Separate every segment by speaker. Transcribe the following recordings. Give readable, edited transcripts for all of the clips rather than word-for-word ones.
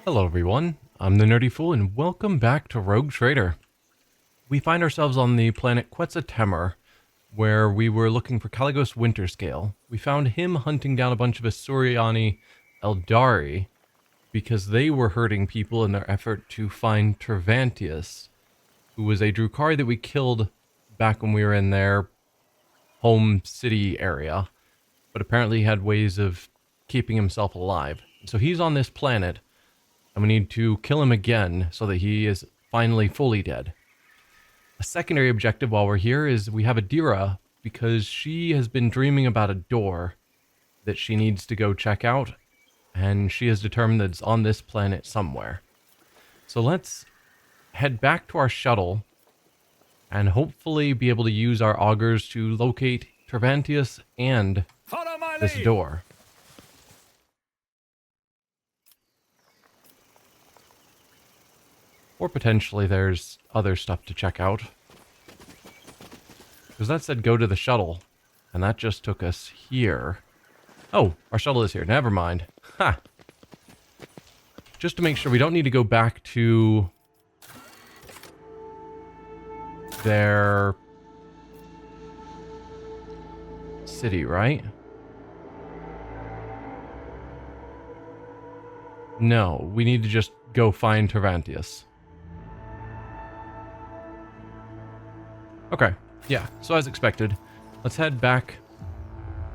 Speaker 1: Hello everyone, I'm the Nerdy Fool and welcome back to Rogue Trader. We find ourselves on the planet Quetzaltemur, where we were looking for Caligos Winterscale. We found him hunting down a bunch of Asuriani Eldari because they were hurting people in their effort to find Tervantius, who was a Drukari that we killed back when we were in their home city area, but apparently he had ways of keeping himself alive. So he's on this planet, and we need to kill him again so that he is finally fully dead. A secondary objective while we're here is we have Idira because she has been dreaming about a door that she needs to go check out, and she has determined that it's on this planet somewhere. So let's head back to our shuttle and hopefully be able to use our augers to locate Tervantius and this door. Or potentially there's other stuff to check out. Because that said go to the shuttle, and that just took us here. Oh, our shuttle is here. Never mind. Ha! Just to make sure we don't need to go back to their city, right? No, we need to just go find Tervantius. Okay, yeah, so as expected, let's head back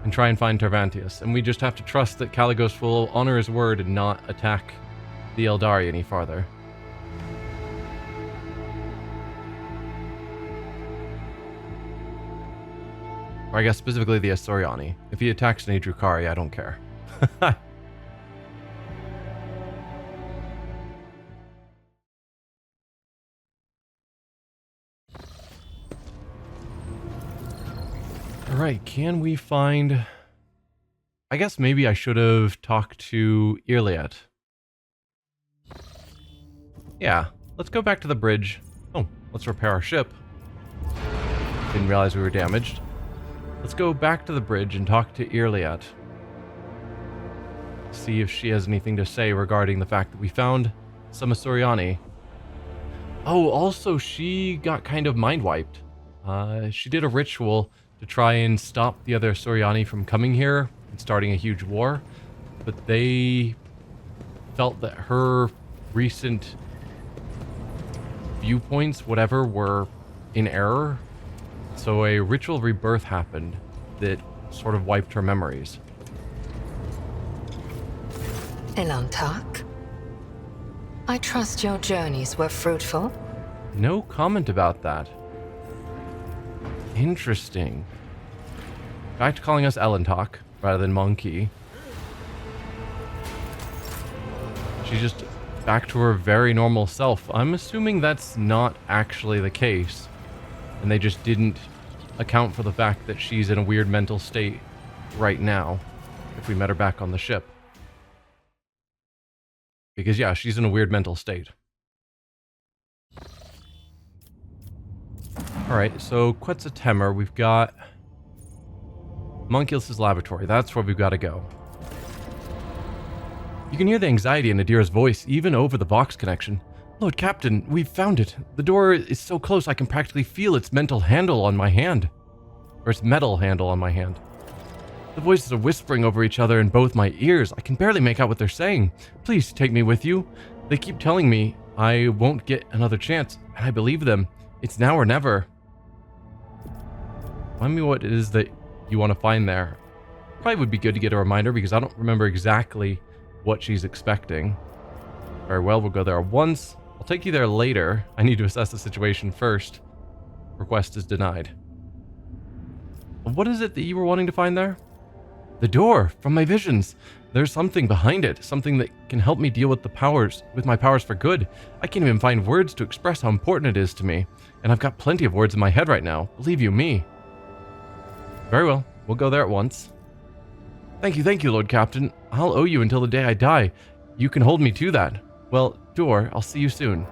Speaker 1: and try and find Tervantius, and we just have to trust that Caligos will honor his word and not attack the Eldari any farther. Or I guess specifically the Asuriani. If he attacks an Drukari, I don't care. Alright, can we find... I guess maybe I should have talked to Irliet. Yeah, let's go back to the bridge. Oh, let's repair our ship. Didn't realize we were damaged. Let's go back to the bridge and talk to Irliet. See if she has anything to say regarding the fact that we found some Asuriani. Oh, also she got kind of mind-wiped. She did a ritual to try and stop the other Asuriani from coming here and starting a huge war, but they felt that her recent viewpoints, whatever, were in error. So a ritual rebirth happened that sort of wiped her memories.
Speaker 2: Elantak, I trust your journeys were fruitful.
Speaker 1: No comment about that. Interesting. Back to calling us Elantak rather than Monkey. She's just back to her very normal self. I'm assuming that's not actually the case, and they just didn't account for the fact that she's in a weird mental state right now if we met her back on the ship. Because yeah, she's in a weird mental state. Alright, so Quetzaltemur, we've got Monculus' laboratory. That's where we've got to go. You can hear the anxiety in Idira's voice, even over the Vox connection. Lord Captain, we've found it. The door is so close I can practically feel its mental handle on my hand. Or its metal handle on my hand. The voices are whispering over each other in both my ears. I can barely make out what they're saying. Please take me with you. They keep telling me I won't get another chance, and I believe them. It's now or never. Remind me what it is that you want to find there. Probably would be good to get a reminder because I don't remember exactly what she's expecting. Very well, we'll go there once. I'll take you there later. I need to assess the situation first. Request is denied. What is it that you were wanting to find there? The door, from my visions. There's something behind it, something that can help me deal with my powers for good. I can't even find words to express how important it is to me. And I've got plenty of words in my head right now, believe you me. Very well, we'll go there at once. Thank you, Lord Captain. I'll owe you until the day I die. You can hold me to that. Well, door, I'll see you soon.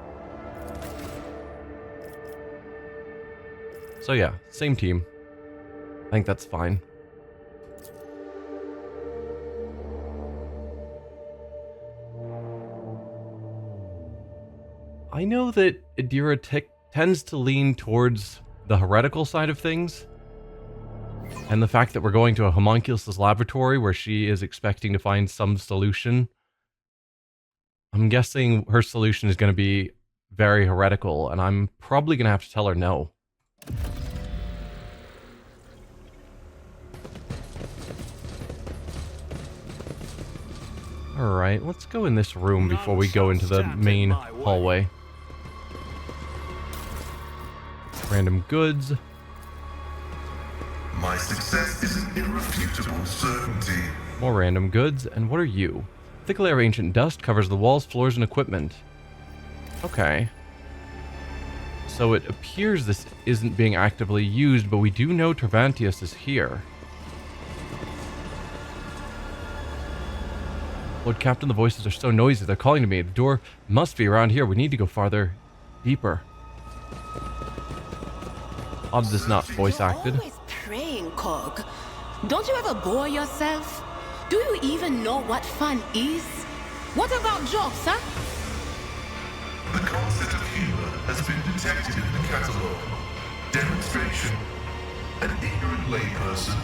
Speaker 1: So yeah, same team. I think that's fine. I know that Idira tends to lean towards the heretical side of things. And the fact that we're going to a homunculus laboratory where she is expecting to find some solution. I'm guessing her solution is going to be very heretical, and I'm probably going to have to tell her no. Alright, let's go in this room before we go into the main hallway. Random goods.
Speaker 3: My success is an irrefutable certainty.
Speaker 1: More random goods. And what are you? Thick layer of ancient dust covers the walls, floors, and equipment. Okay. So it appears this isn't being actively used, but we do know Perfidious is here. Lord Captain, the voices are so noisy. They're calling to me. The door must be around here. We need to go farther, deeper. Odd this is not voice acted.
Speaker 4: Always praying, Cog. Don't you ever bore yourself? Do you even know what fun is? What about jokes, huh?
Speaker 3: The concept of humor has been detected in the catalog. Demonstration. An ignorant layperson,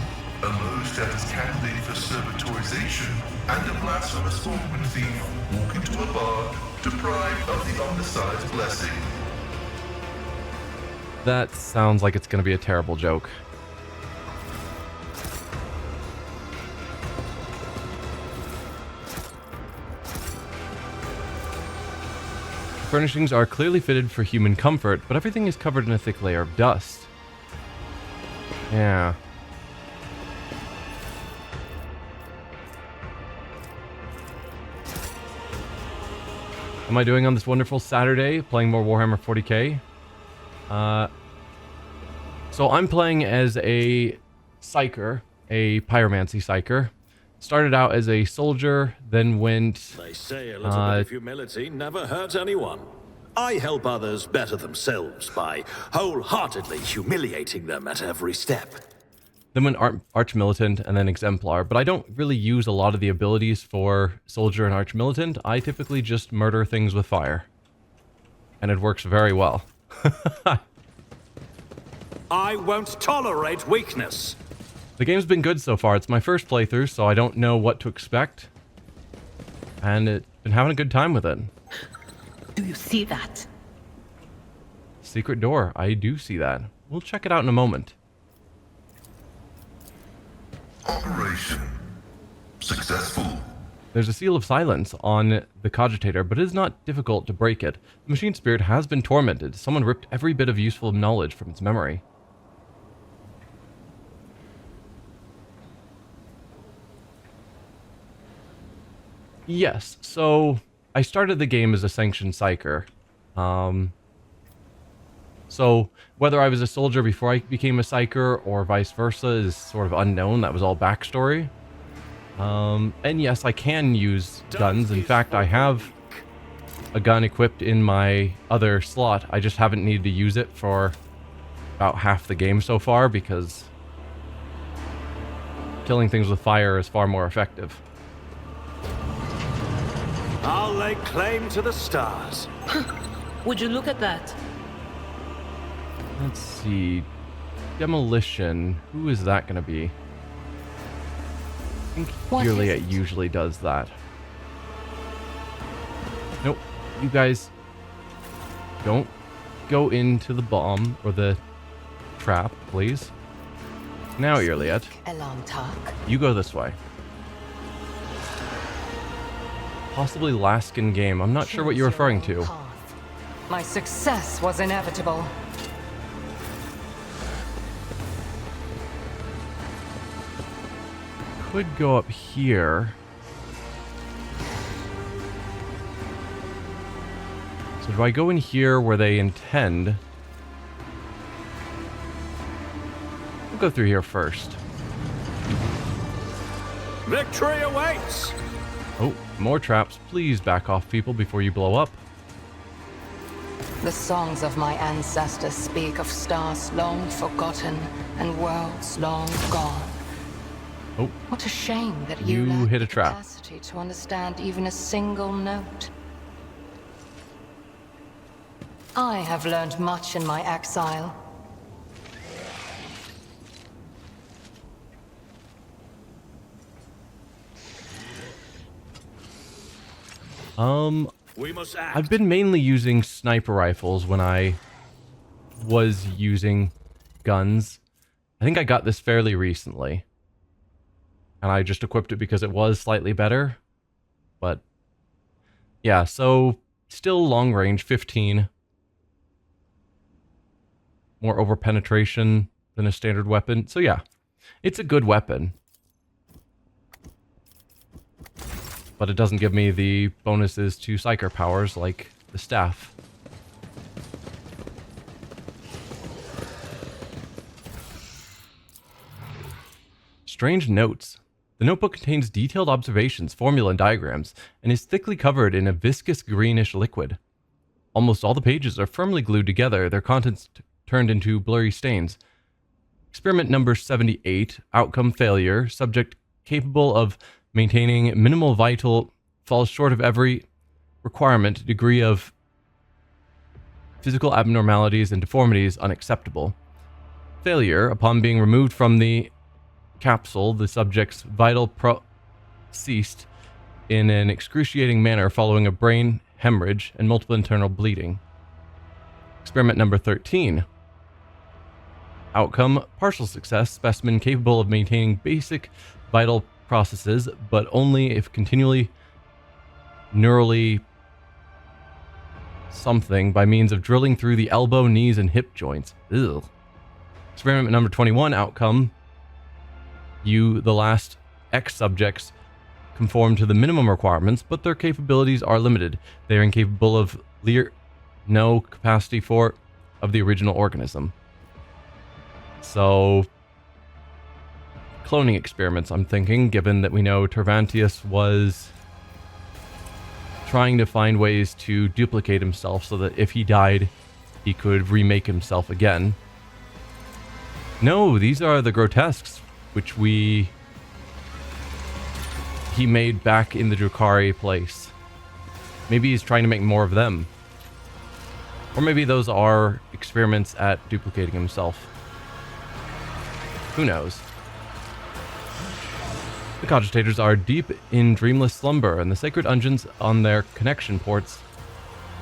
Speaker 3: a low status candidate for servitorization, and a blasphemous orphan thief walk into a bar, deprived of the undersized blessing.
Speaker 1: That sounds like it's going to be a terrible joke. Furnishings are clearly fitted for human comfort, but everything is covered in a thick layer of dust. Yeah. Am I doing on this wonderful Saturday? Playing more Warhammer 40k? So I'm playing as a psyker, a pyromancy psyker. Started out as a soldier, then went...
Speaker 5: They say a little bit of humility never hurt anyone. I help others better themselves by wholeheartedly humiliating them at every step.
Speaker 1: Then went arch-militant and then exemplar, but I don't really use a lot of the abilities for soldier and arch-militant. I typically just murder things with fire. And it works very well.
Speaker 5: I won't tolerate weakness.
Speaker 1: The game's been good so far. It's my first playthrough, so I don't know what to expect. And I've been having a good time with it.
Speaker 4: Do you see that?
Speaker 1: Secret door. I do see that. We'll check it out in a moment.
Speaker 3: Operation successful.
Speaker 1: There's a seal of silence on the cogitator, but it is not difficult to break it. The machine spirit has been tormented. Someone ripped every bit of useful knowledge from its memory. Yes, so I started the game as a sanctioned psyker. So whether I was a soldier before I became a psyker or vice versa is sort of unknown. That was all backstory. And yes, I can use guns. In fact, I have a gun equipped in my other slot. I just haven't needed to use it for about half the game so far because killing things with fire is far more effective.
Speaker 5: I'll lay claim to the stars.
Speaker 4: Would you look at that?
Speaker 1: Let's see. Demolition. Who is that going to be? I think clearly it usually does that. Nope. You guys don't go into the bomb or the trap, please. Now, Earliet, you go this way. Possibly last in game. I'm not sure what you're referring to.
Speaker 2: My success was inevitable.
Speaker 1: Could go up here. So do I go in here where they intend? We'll go through here first.
Speaker 5: Victory awaits!
Speaker 1: Oh, more traps. Please back off, people, before you blow up.
Speaker 2: The songs of my ancestors speak of stars long forgotten and worlds long gone.
Speaker 1: Oh.
Speaker 2: What a shame that
Speaker 1: You
Speaker 2: you lack
Speaker 1: hit a
Speaker 2: the
Speaker 1: trap.
Speaker 2: capacity to understand even a single note. I have learned much in my exile.
Speaker 5: We must act.
Speaker 1: I've been mainly using sniper rifles when I was using guns. I think I got this fairly recently. And I just equipped it because it was slightly better. But yeah, so still long range, 15. More over penetration than a standard weapon. So yeah, it's a good weapon. But it doesn't give me the bonuses to psyker powers like the staff. Strange notes. The notebook contains detailed observations, formula, and diagrams, and is thickly covered in a viscous greenish liquid. Almost all the pages are firmly glued together, their contents turned into blurry stains. Experiment number 78, outcome failure, subject capable of maintaining minimal vital, falls short of every requirement, degree of physical abnormalities and deformities unacceptable. Failure, upon being removed from the capsule, the subject's vital ceased in an excruciating manner following a brain hemorrhage and multiple internal bleeding. Experiment number 13. Outcome, partial success, specimen capable of maintaining basic vital processes, but only if continually neurally something by means of drilling through the elbow, knees, and hip joints. Ugh. Experiment number 21, outcome, you, the last X subjects, conform to the minimum requirements, but their capabilities are limited. They are incapable of no capacity for of the original organism. So, cloning experiments, I'm thinking, given that we know Tervantius was trying to find ways to duplicate himself so that if he died, he could remake himself again. No, these are the grotesques, which he made back in the Drukhari place. Maybe he's trying to make more of them. Or maybe those are experiments at duplicating himself. Who knows? The cogitators are deep in dreamless slumber, and the sacred engines on their connection ports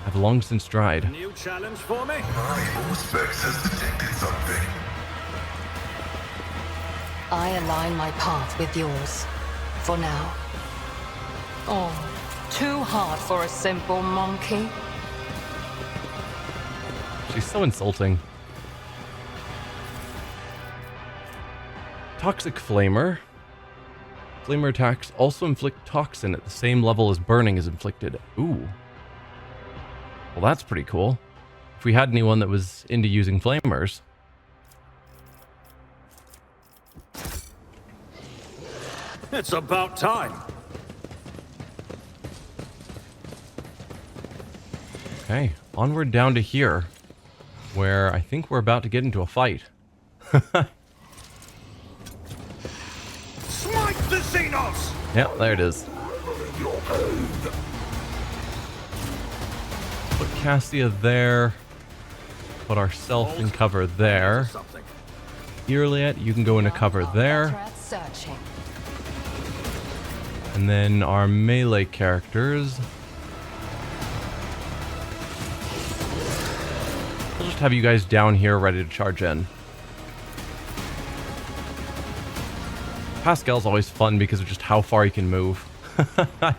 Speaker 1: have long since dried.
Speaker 5: New challenge for me?
Speaker 3: My Auspex has detected something.
Speaker 2: I align my path with yours. For now. Oh, too hard for a simple monkey.
Speaker 1: She's so insulting. Toxic Flamer. Flamer attacks also inflict toxin at the same level as burning is inflicted. Ooh. Well, that's pretty cool. If we had anyone that was into using flamers.
Speaker 5: It's about time.
Speaker 1: Okay, onward down to here, where I think we're about to get into a fight.
Speaker 5: Smite the xenos!
Speaker 1: Yep, there it is. Put Cassia there. Put ourselves in cover there.
Speaker 5: Something.
Speaker 1: Iliad, you can go into cover there.
Speaker 2: Searching.
Speaker 1: And then our melee characters. We'll just have you guys down here ready to charge in. Pascal's always fun because of just how far he can move. But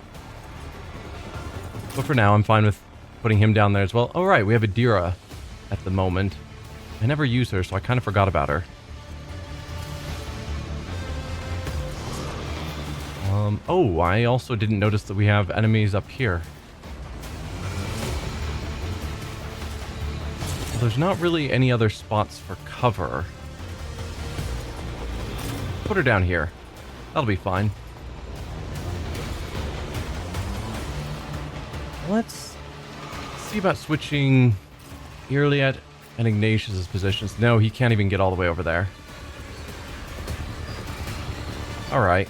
Speaker 1: for now, I'm fine with putting him down there as well. Oh, right, we have Idira at the moment. I never use her, so I kind of forgot about her. Oh, I also didn't notice that we have enemies up here. Well, there's not really any other spots for cover. Put her down here. That'll be fine. Let's see about switching Iliad and Ignatius's positions. No, he can't even get all the way over there. Alright.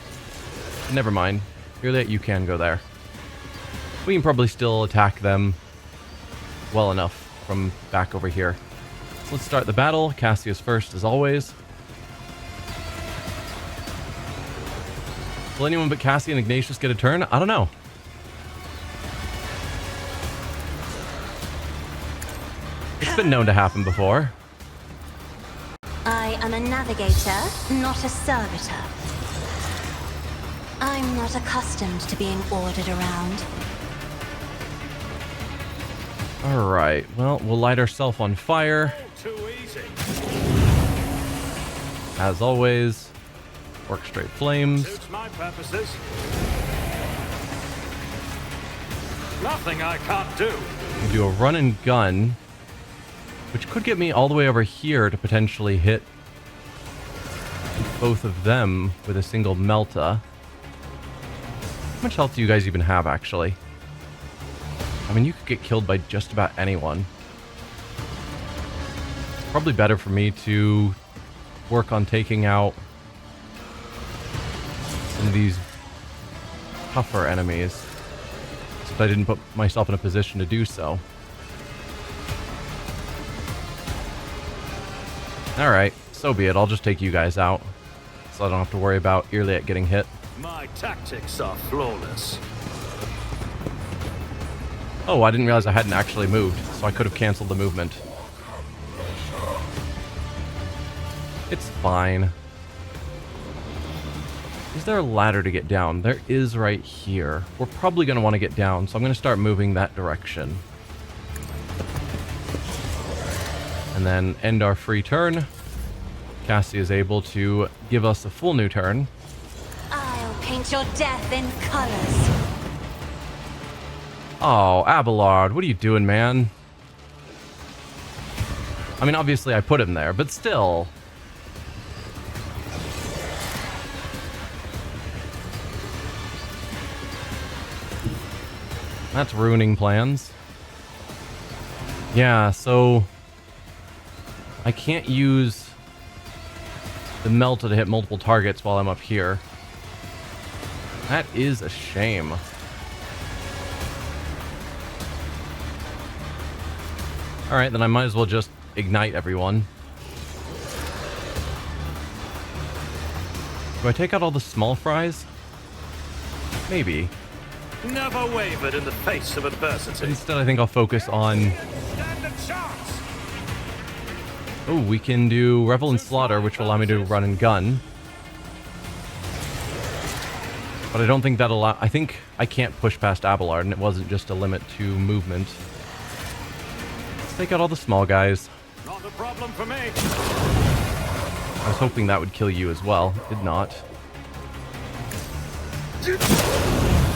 Speaker 1: Never mind. Iliad, you can go there. We can probably still attack them well enough. from back over here. Let's start the battle. Cassius first, as always. Will anyone but Cassie and Ignatius get a turn? I don't know. It's been known to happen before.
Speaker 6: I am a navigator, not a servitor. I'm not accustomed to being ordered around.
Speaker 1: Alright, well, we'll light ourselves on fire.
Speaker 5: Too easy.
Speaker 1: As always, orchestrate flames.
Speaker 5: Suits my purposes. Nothing I can't do.
Speaker 1: We'll do a run and gun, which could get me all the way over here to potentially hit both of them with a single melta. How much health do you guys even have, actually? I mean, you could get killed by just about anyone. It's probably better for me to work on taking out some of these tougher enemies, since I didn't put myself in a position to do so. Alright, so be it. I'll just take you guys out, so I don't have to worry about Earliet getting hit.
Speaker 5: My tactics are flawless.
Speaker 1: Oh, I didn't realize I hadn't actually moved, so I could have canceled the movement. It's fine. Is there a ladder to get down? There is right here. We're probably going to want to get down, so I'm going to start moving that direction. And then end our free turn. Cassie is able to give us a full new turn.
Speaker 6: I'll paint your death in colors.
Speaker 1: Oh, Abelard, what are you doing, man? I mean, obviously I put him there, but still. That's ruining plans. Yeah, so I can't use the Melta to hit multiple targets while I'm up here. That is a shame. Alright, then I might as well just ignite everyone. Do I take out all the small fries? Maybe.
Speaker 5: Never wavered in the face of
Speaker 1: But
Speaker 5: adversity.
Speaker 1: instead, I think I'll focus on...
Speaker 5: Stand a chance.
Speaker 1: Oh, we can do Revel and Slaughter, which will allow me to run and gun. But I don't think that'll allow... I think I can't push past Abelard, and it wasn't just a limit to movement. Let's take out all the small guys.
Speaker 5: Not a problem for me.
Speaker 1: I was hoping that would kill you as well. It did not.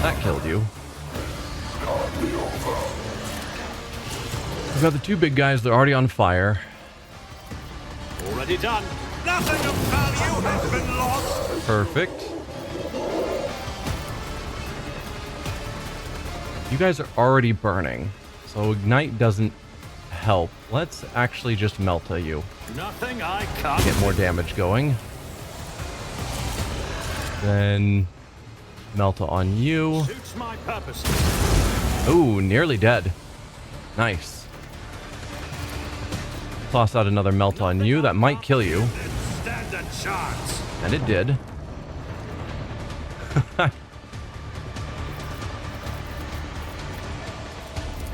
Speaker 1: That killed you. We've got the two big guys. They're already on fire.
Speaker 5: Already done. Nothing of value has been lost.
Speaker 1: Perfect. You guys are already burning, so Ignite doesn't help. Let's actually just Melta you.
Speaker 5: Nothing I can't
Speaker 1: Get more damage going. Then Melta on you.
Speaker 5: Suits my purpose.
Speaker 1: Ooh, nearly dead. Nice. Toss out another Melta on you. That might kill you.
Speaker 5: Stand a chance.
Speaker 1: And it did.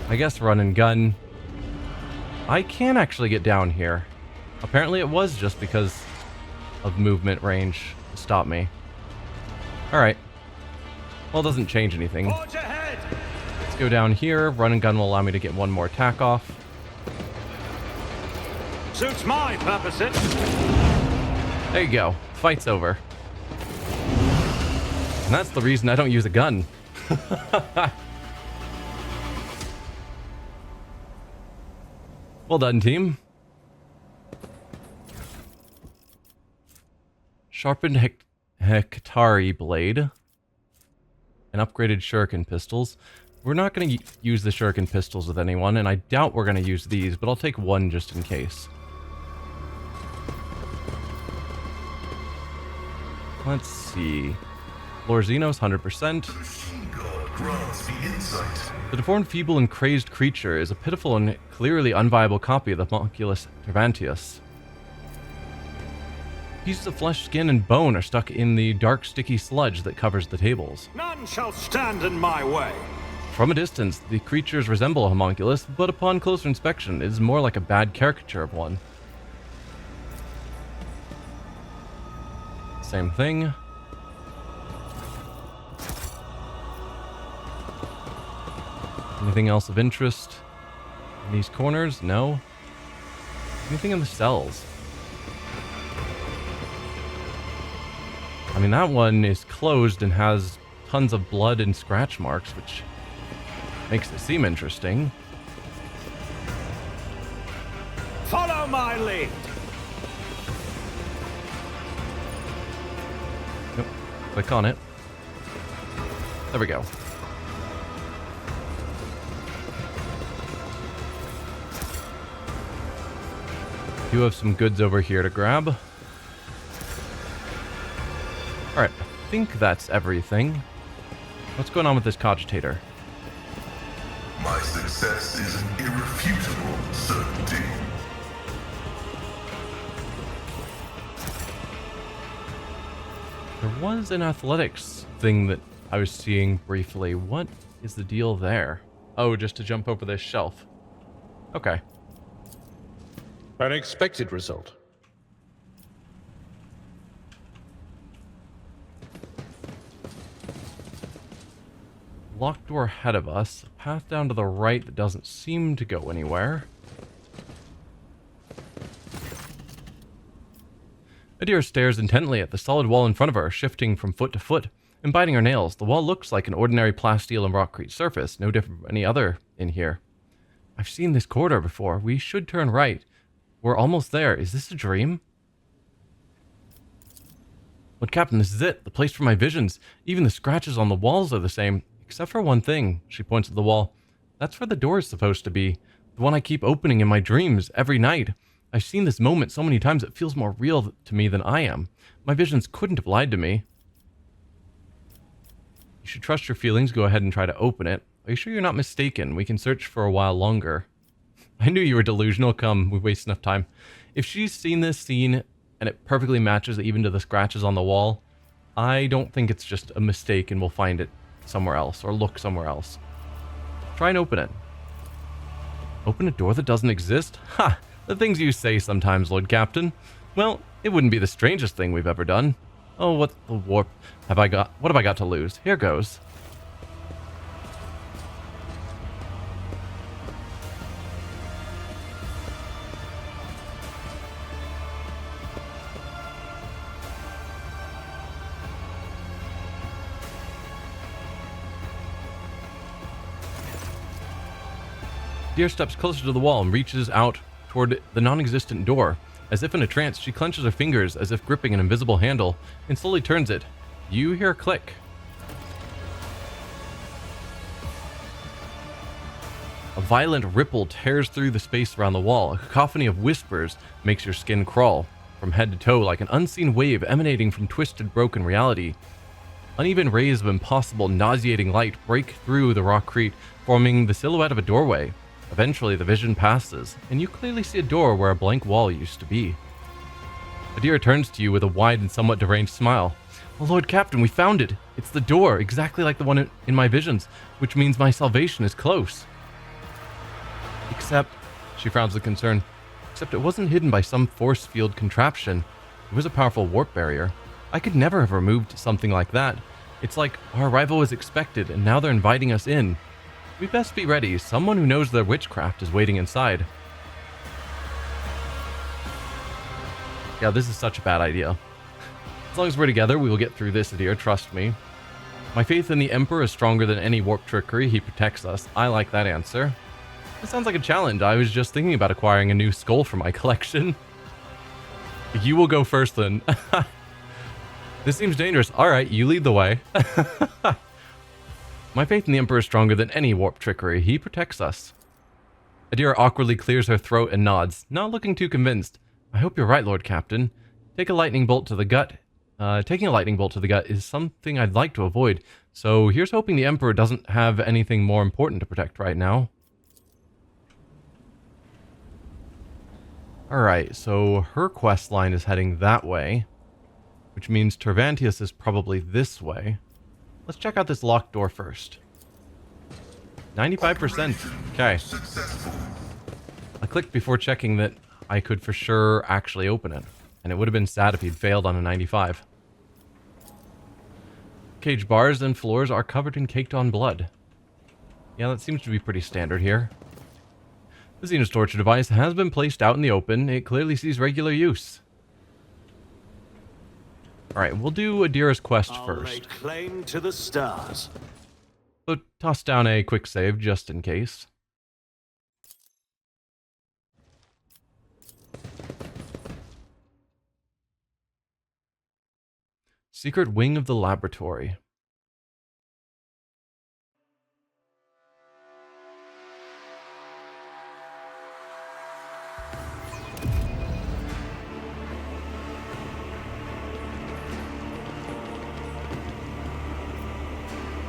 Speaker 1: I guess run and gun. I can actually get down here. Apparently it was just because of movement range to stop me. Alright. Well, it doesn't change anything.
Speaker 5: Forge ahead.
Speaker 1: Let's go down here. Run and gun will allow me to get one more attack off.
Speaker 5: Suits my purposes.
Speaker 1: There you go. Fight's over. And that's the reason I don't use a gun. Well done, team. Sharpened Hektari blade. And upgraded shuriken pistols. We're not going to use the shuriken pistols with anyone, and I doubt we're going to use these, but I'll take one just in case. Let's see. Lord Xenos, 100%.
Speaker 3: Machine gun. grants me insight.
Speaker 1: The deformed, feeble, and crazed creature is a pitiful and clearly unviable copy of the homunculus Tervantius. Pieces of flesh, skin, and bone are stuck in the dark, sticky sludge that covers the tables.
Speaker 5: None shall stand in my way.
Speaker 1: From a distance, the creatures resemble a homunculus, but upon closer inspection, it is more like a bad caricature of one. Same thing. Anything else of interest in these corners? No. Anything in the cells? I mean, that one is closed and has tons of blood and scratch marks, which makes it seem interesting.
Speaker 5: Follow my lead.
Speaker 1: Nope. Click on it. There we go. Do have some goods over here to grab. Alright, I think that's everything. What's going on with this cogitator?
Speaker 3: My success is an irrefutable certainty.
Speaker 1: There was an athletics thing that I was seeing briefly. What is the deal there? Oh, just to jump over this shelf. Okay.
Speaker 7: An expected result.
Speaker 1: Locked door ahead of us. A path down to the right that doesn't seem to go anywhere. Idira stares intently at the solid wall in front of her, shifting from foot to foot and biting her nails. The wall looks like an ordinary plasteel and rockcrete surface, no different from any other in here. I've seen this corridor before. We should turn right. We're almost there. Is this a dream? Lord Captain, this is it. The place for my visions. Even the scratches on the walls are the same. Except for one thing. She points at the wall. That's where the door is supposed to be. The one I keep opening in my dreams every night. I've seen this moment so many times it feels more real to me than I am. My visions couldn't have lied to me. You should trust your feelings. Go ahead and try to open it. Are you sure you're not mistaken? We can search for a while longer. I knew you were delusional. Come, we waste enough time. If she's seen this scene and it perfectly matches even to the scratches on the wall, I don't think it's just a mistake and we'll find it somewhere else or look somewhere else. Try and open it. Open a door that doesn't exist? Ha! The things you say sometimes, Lord Captain. Well, it wouldn't be the strangest thing we've ever done. Oh, what the warp have I got? What have I got to lose? Here goes. Deer steps closer to the wall and reaches out toward the non-existent door. As if in a trance, she clenches her fingers as if gripping an invisible handle and slowly turns it. You hear a click. A violent ripple tears through the space around the wall. A cacophony of whispers makes your skin crawl from head to toe like an unseen wave emanating from twisted, broken reality. Uneven rays of impossible, nauseating light break through the rockcrete, forming the silhouette of a doorway. Eventually, the vision passes, and you clearly see a door where a blank wall used to be. Idira turns to you with a wide and somewhat deranged smile. Oh, Lord Captain, we found it! It's the door, exactly like the one in my visions, which means my salvation is close. Except, she frowns with concern, except it wasn't hidden by some force field contraption. It was a powerful warp barrier. I could never have removed something like that. It's like our arrival was expected, and now they're inviting us in. We best be ready. Someone who knows their witchcraft is waiting inside. Yeah, this is such a bad idea. As long as we're together, we will get through this, Idira, trust me. My faith in the Emperor is stronger than any warp trickery. He protects us. I like that answer. This sounds like a challenge. I was just thinking about acquiring a new skull for my collection. You will go first then. This seems dangerous. Alright, you lead the way. My faith in the Emperor is stronger than any warp trickery. He protects us. Idira awkwardly clears her throat and nods, not looking too convinced. I hope you're right, Lord Captain. Take a lightning bolt to the gut, Taking a lightning bolt to the gut is something I'd like to avoid, so here's hoping the Emperor doesn't have anything more important to protect right now. Alright, so her quest line is heading that way, which means Tervantius is probably this way. Let's check out this locked door first. 95%. Okay. I clicked before checking that I could for sure actually open it, and it would have been sad if he'd failed on a 95. Cage bars and floors are covered in caked-on blood. Yeah, that seems to be pretty standard here. The xenos torture device has been placed out in the open. It clearly sees regular use. Alright, we'll do Idira's quest first.
Speaker 5: Lay claim to the stars.
Speaker 1: So toss down a quick save just in case. Secret wing of the laboratory.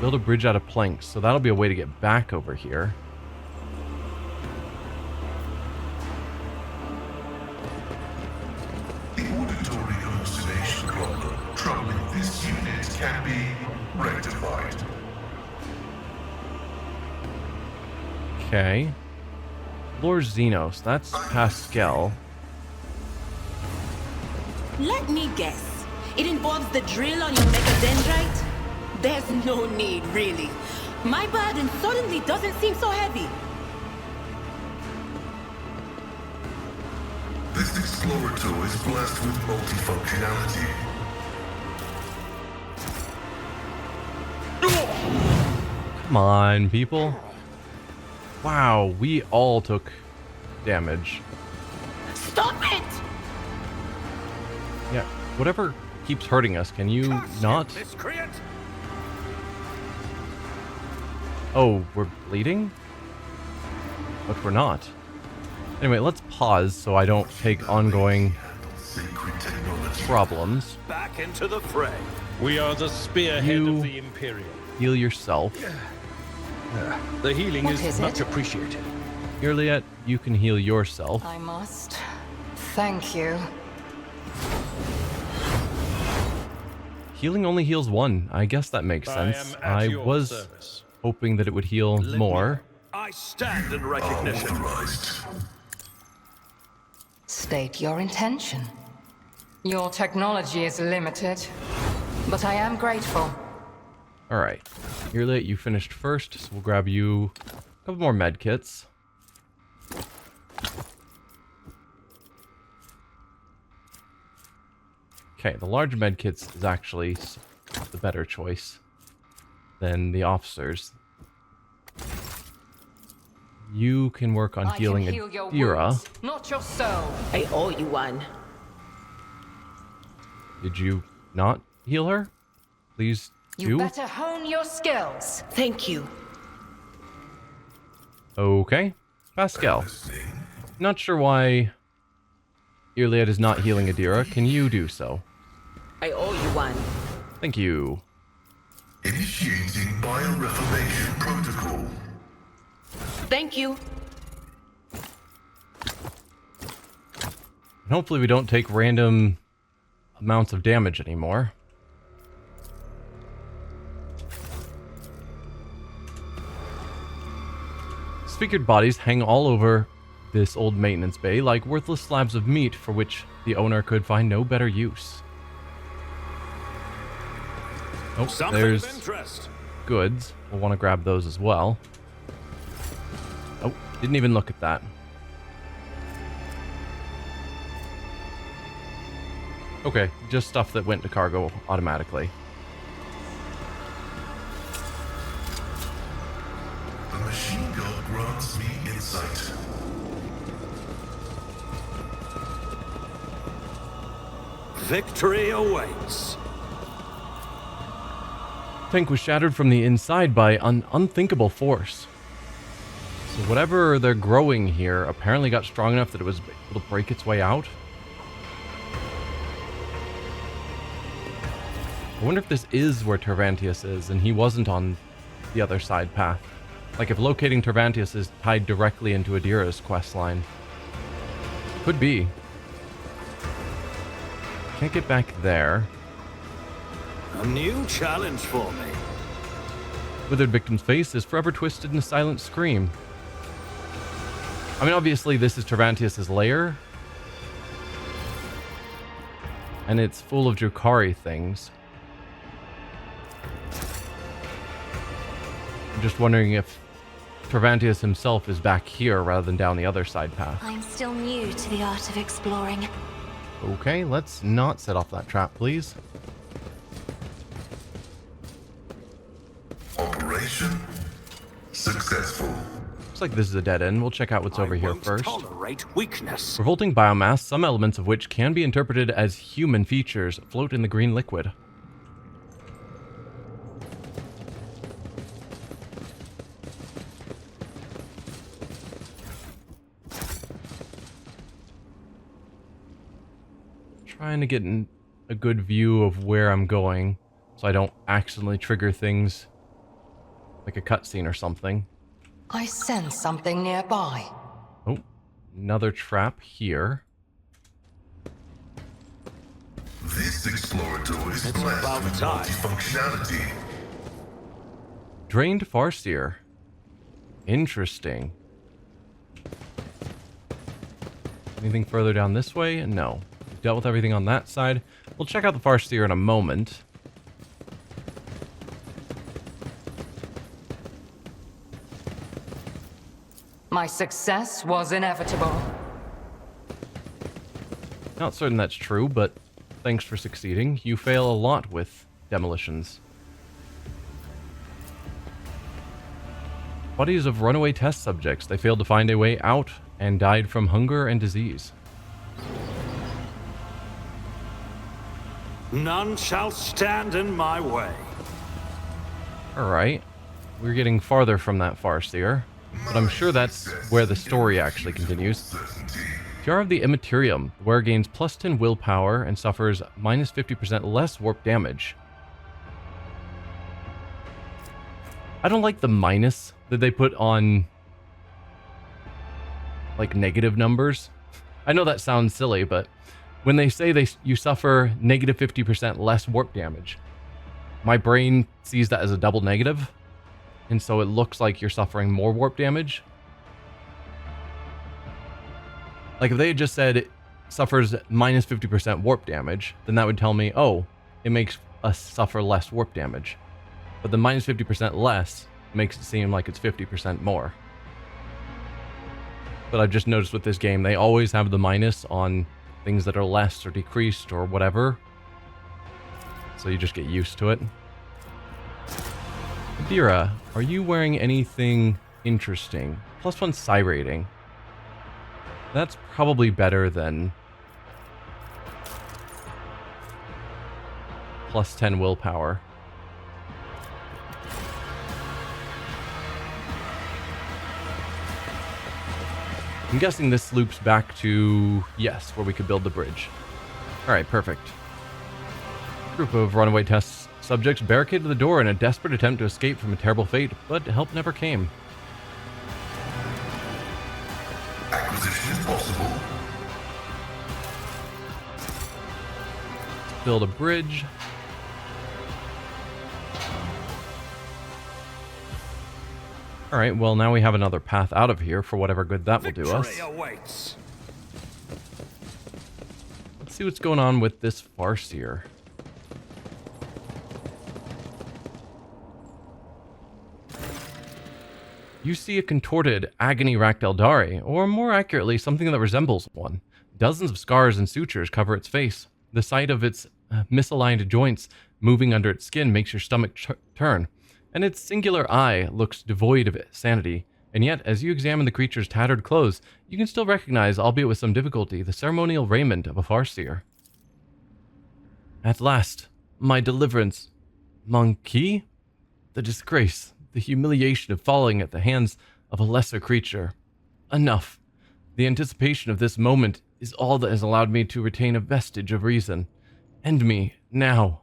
Speaker 1: Build a bridge out of planks, so that'll be a way to get back over here.
Speaker 3: The auditory hallucination problem troubling this unit can be rectified.
Speaker 1: Okay. Lord Xenos, that's Pascal.
Speaker 4: Let me guess. It involves the drill on your mechadendrite? There's no need, really. My burden suddenly doesn't seem so heavy.
Speaker 3: This explorator is blessed with multifunctionality.
Speaker 1: Come on, people. Wow, we all took damage.
Speaker 4: Stop it!
Speaker 1: Yeah, whatever keeps hurting us, can you not?
Speaker 5: Miscreant!
Speaker 1: Oh, we're bleeding? But we're not. Anyway, let's pause so I don't take ongoing
Speaker 3: Sacred technology.
Speaker 1: problems.
Speaker 5: Back into the fray.
Speaker 7: We are the spearhead
Speaker 1: You-
Speaker 7: of the Imperium.
Speaker 1: Heal yourself.
Speaker 7: The healing
Speaker 2: What
Speaker 7: is
Speaker 2: is
Speaker 7: much
Speaker 2: it?
Speaker 7: appreciated.
Speaker 1: Irliet, you can heal yourself.
Speaker 2: I must. Thank you.
Speaker 1: Healing only heals one. I guess that makes sense.
Speaker 7: I am at your
Speaker 1: was
Speaker 7: service.
Speaker 1: hoping that it would heal more.
Speaker 5: I stand in recognition.
Speaker 3: Authorized.
Speaker 2: State your intention. Your technology is limited, but I am grateful.
Speaker 1: Alright. Irliet, you finished first, so we'll grab you a couple more med kits. Okay, the large med kits is actually the better choice than the officers. You can work on healing
Speaker 2: I can heal your
Speaker 1: Idira.
Speaker 2: wounds, not your soul.
Speaker 4: I owe you one.
Speaker 1: Did you not heal her? Please
Speaker 2: You
Speaker 1: do.
Speaker 2: better hone your skills.
Speaker 4: Thank you.
Speaker 1: Okay. Pascal. Not sure why Irliet is not healing Idira. Can you do so?
Speaker 4: I owe you one.
Speaker 1: Thank you.
Speaker 3: Initiating bioreformation protocol.
Speaker 4: Thank you.
Speaker 1: And hopefully we don't take random amounts of damage anymore. Disfigured bodies hang all over this old maintenance bay like worthless slabs of meat for which the owner could find no better use. Oh,
Speaker 5: Something
Speaker 1: there's
Speaker 5: of interest.
Speaker 1: goods. We'll want to grab those as well. Oh, didn't even look at that. Okay, just stuff that went to cargo automatically.
Speaker 3: The machine gun grants me insight.
Speaker 5: Victory awaits.
Speaker 1: Tank was shattered from the inside by an unthinkable force. So whatever they're growing here apparently got strong enough that it was able to break its way out. I wonder if this is where Tervantius is and he wasn't on the other side path. Like if locating Tervantius is tied directly into Idira's questline. Could be. Can't get back there.
Speaker 5: A new challenge for me.
Speaker 1: Withered victim's face is forever twisted in a silent scream. I mean, obviously this is Tervantius' lair. And it's full of Drukhari things. I'm just wondering if Tervantius himself is back here rather than down the other side path.
Speaker 6: I'm still new to the art of exploring.
Speaker 1: Okay, let's not set off that trap, please.
Speaker 3: Operation successful.
Speaker 1: Looks like this is a dead end. We'll check out what's over here
Speaker 5: won't
Speaker 1: first.
Speaker 5: Tolerate weakness.
Speaker 1: Revolting biomass, some elements of which can be interpreted as human features, float in the green liquid. Trying to get a good view of where I'm going so I don't accidentally trigger things like a cutscene or something.
Speaker 2: I sense something nearby.
Speaker 1: Oh, another trap here.
Speaker 3: This exploratory is
Speaker 5: It's
Speaker 3: blessed
Speaker 5: about
Speaker 3: with
Speaker 5: time.
Speaker 3: multifunctionality.
Speaker 1: Drained Farseer. Interesting. Anything further down this way? No. We've dealt with everything on that side. We'll check out the Farseer in a moment.
Speaker 2: My success was inevitable.
Speaker 1: Not certain that's true, but thanks for succeeding. You fail a lot with demolitions. Bodies of runaway test subjects. They failed to find a way out and died from hunger and disease.
Speaker 5: None shall stand in my way.
Speaker 1: Alright. We're getting farther from that Farseer, but I'm sure that's where the story actually continues.
Speaker 3: Certainty.
Speaker 1: Jar of the Imperium. The wearer gains plus 10 willpower and suffers minus 50% less warp damage. I don't like the minus that they put on like negative numbers. I know that sounds silly, but when they say you suffer negative 50% less warp damage, my brain sees that as a double negative, and so it looks like you're suffering more warp damage. Like if they had just said it suffers minus 50% warp damage, then that would tell me, oh, it makes us suffer less warp damage. But the minus 50% less makes it seem like it's 50% more. But I've just noticed with this game, they always have the minus on things that are less or decreased or whatever. So you just get used to it. Idira, are you wearing anything interesting? +1 psi rating. That's probably better than +10 willpower. I'm guessing this loops back to, yes, where we could build the bridge. Alright, perfect. Group of runaway test subjects barricaded the door in a desperate attempt to escape from a terrible fate, but help never came.
Speaker 3: Acquisition is possible.
Speaker 1: Build a bridge. Alright, well now we have another path out of here for whatever good that will do us.
Speaker 5: Victory awaits.
Speaker 1: Let's see what's going on with this Farseer. You see a contorted, agony-racked Eldari, or more accurately, something that resembles one. Dozens of scars and sutures cover its face. The sight of its misaligned joints moving under its skin makes your stomach turn, and its singular eye looks devoid of sanity. And yet, as you examine the creature's tattered clothes, you can still recognize, albeit with some difficulty, the ceremonial raiment of a Farseer. At last, my deliverance. Monkey? The disgrace, the humiliation of falling at the hands of a lesser creature. Enough. The anticipation of this moment is all that has allowed me to retain a vestige of reason. End me, now.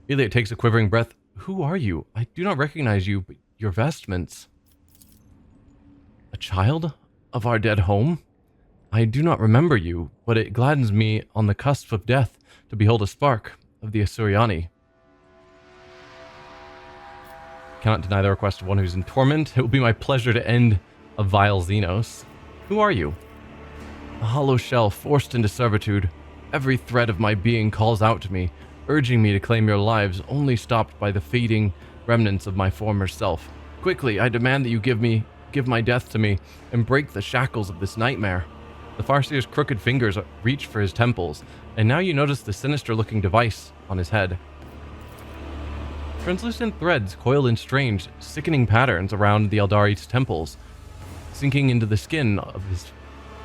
Speaker 1: Elliot takes a quivering breath. Who are you? I do not recognize you, but your vestments. A child of our dead home? I do not remember you, but it gladdens me on the cusp of death to behold a spark of the Asuriani. Cannot deny the request of one who's in torment. It will be my pleasure to end a vile xenos. Who are you? A hollow shell forced into servitude. Every thread of my being calls out to me, urging me to claim your lives, only stopped by the fading remnants of my former self. Quickly, I demand that you give my death to me, and break the shackles of this nightmare. The Farseer's crooked fingers reach for his temples, and now you notice the sinister-looking device on his head. Translucent threads coil in strange, sickening patterns around the Eldari's temples, sinking into the skin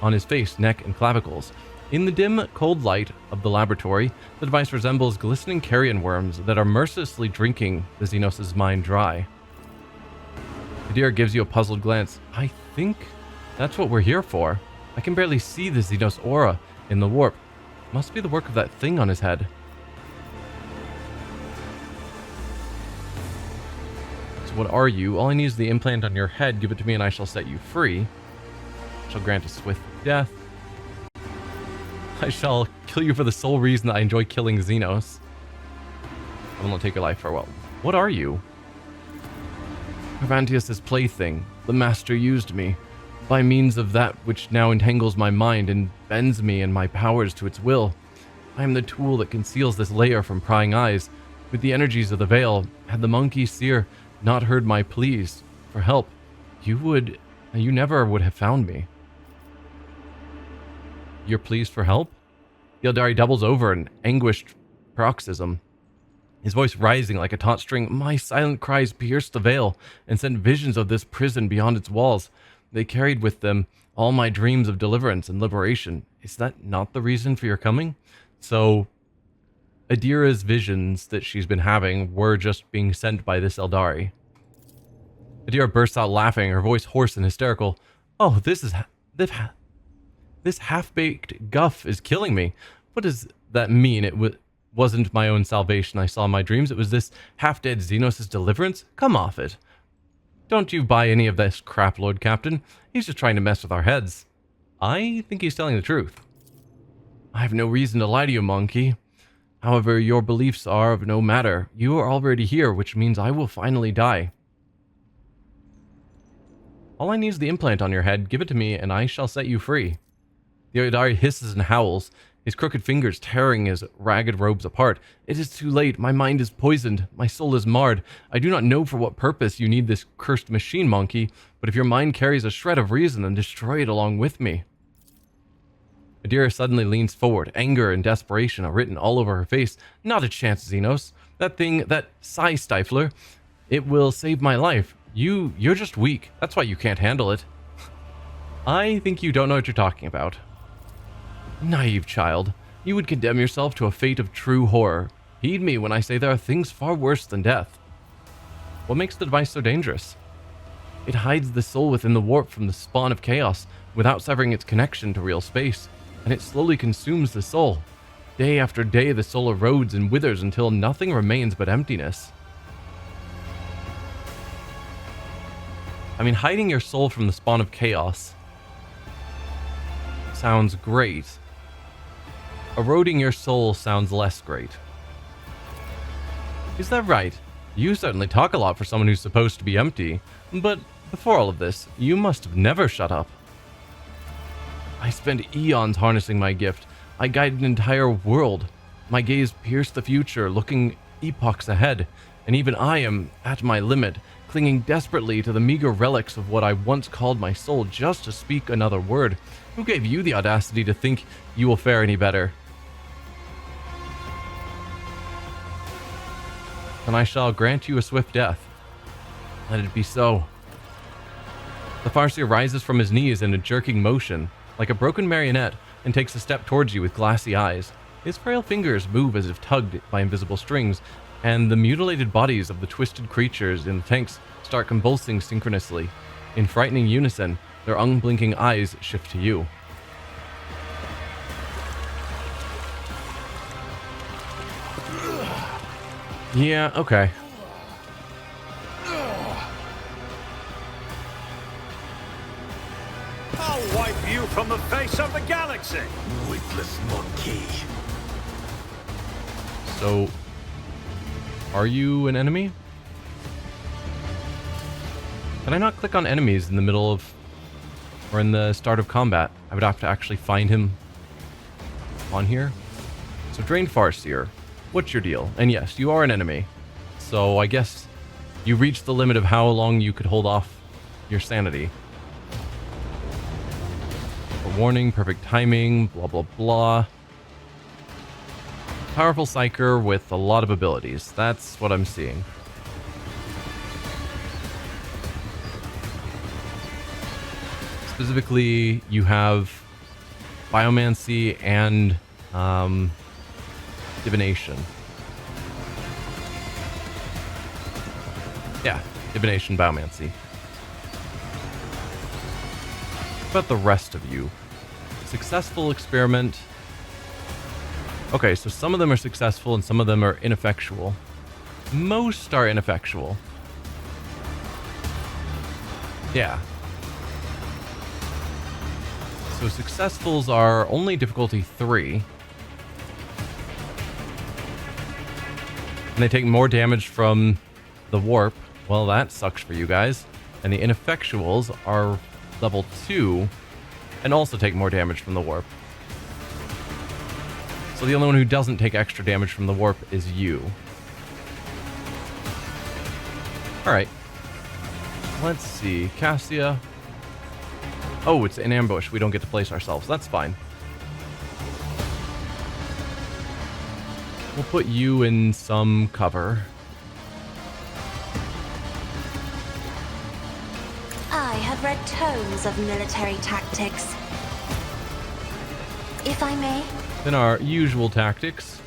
Speaker 1: on his face, neck, and clavicles. In the dim, cold light of the laboratory, the device resembles glistening carrion worms that are mercilessly drinking the Xenos' mind dry. Idira gives you a puzzled glance. I think that's what we're here for. I can barely see the Xenos aura in the warp. Must be the work of that thing on his head. So what are you? All I need is the implant on your head. Give it to me and I shall set you free. I shall grant a swift death. I shall kill you for the sole reason that I enjoy killing Xenos. I will not take your life farewell. What are you? Perfidious' plaything. The master used me. By means of that which now entangles my mind and bends me and my powers to its will. I am the tool that conceals this layer from prying eyes. With the energies of the veil, had the monkey seer not heard my pleas for help, you never would have found me. Your pleas for help? The Eldari doubles over in anguished paroxysm, his voice rising like a taut string. My silent cries pierced the veil and sent visions of this prison beyond its walls. They carried with them all my dreams of deliverance and liberation. Is that not the reason for your coming? So, Idira's visions that she's been having were just being sent by this Eldari. Idira bursts out laughing, her voice hoarse and hysterical. Oh, this half-baked guff is killing me. What does that mean? It wasn't my own salvation I saw in my dreams. It was this half-dead Xenos' deliverance? Come off it. Don't you buy any of this crap, Lord Captain. He's just trying to mess with our heads. I think he's telling the truth. I have no reason to lie to you, monkey. However, your beliefs are of no matter. You are already here, which means I will finally die. All I need is the implant on your head. Give it to me, and I shall set you free. The Eldari hisses and howls, his crooked fingers tearing his ragged robes apart. It is too late. My mind is poisoned. My soul is marred. I do not know for what purpose you need this cursed machine, monkey, but if your mind carries a shred of reason, then destroy it along with me. Idira suddenly leans forward, anger and desperation are written all over her face. Not a chance, Xenos. That thing, that psi stifler, it will save my life. You're just weak. That's why you can't handle it. I think you don't know what you're talking about. Naive child, you would condemn yourself to a fate of true horror. Heed me when I say there are things far worse than death. What makes the device so dangerous? It hides the soul within the warp from the spawn of chaos without severing its connection to real space, and it slowly consumes the soul. Day after day, the soul erodes and withers until nothing remains but emptiness. I mean, hiding your soul from the spawn of chaos sounds great. Eroding your soul sounds less great. Is that right? You certainly talk a lot for someone who's supposed to be empty, but before all of this, you must have never shut up. I spent eons harnessing my gift. I guided an entire world. My gaze pierced the future, looking epochs ahead, and even I am at my limit, clinging desperately to the meager relics of what I once called my soul just to speak another word. Who gave you the audacity to think you will fare any better? And I shall grant you a swift death. Let it be so. The Farseer rises from his knees in a jerking motion, like a broken marionette, and takes a step towards you with glassy eyes. His frail fingers move as if tugged by invisible strings, and the mutilated bodies of the twisted creatures in the tanks start convulsing synchronously. In frightening unison, their unblinking eyes shift to you. Yeah, okay.
Speaker 5: I'll wipe you from the face of the galaxy!
Speaker 3: Witless monkey.
Speaker 1: So, are you an enemy? Can I not click on enemies in the middle of, or in the start of combat? I would have to actually find him on here. So, Drained Farseer, what's your deal? And yes, you are an enemy. So, I guess you reached the limit of how long you could hold off your sanity. A warning, perfect timing, blah, blah, blah. Powerful psyker with a lot of abilities. That's what I'm seeing. Specifically, you have biomancy and divination. Yeah, divination, biomancy. What about the rest of you? Successful experiment. Okay, so some of them are successful and some of them are ineffectual. Most are ineffectual. Yeah. So successfuls are only difficulty 3. And they take more damage from the warp. Well, that sucks for you guys. And the ineffectuals are level 2 and also take more damage from the warp. So the only one who doesn't take extra damage from the warp is you. Alright. Let's see. Cassia. Oh, it's an ambush. We don't get to place ourselves. That's fine. We'll put you in some cover.
Speaker 6: I have read tomes of military tactics. If I may,
Speaker 1: Then our usual tactics.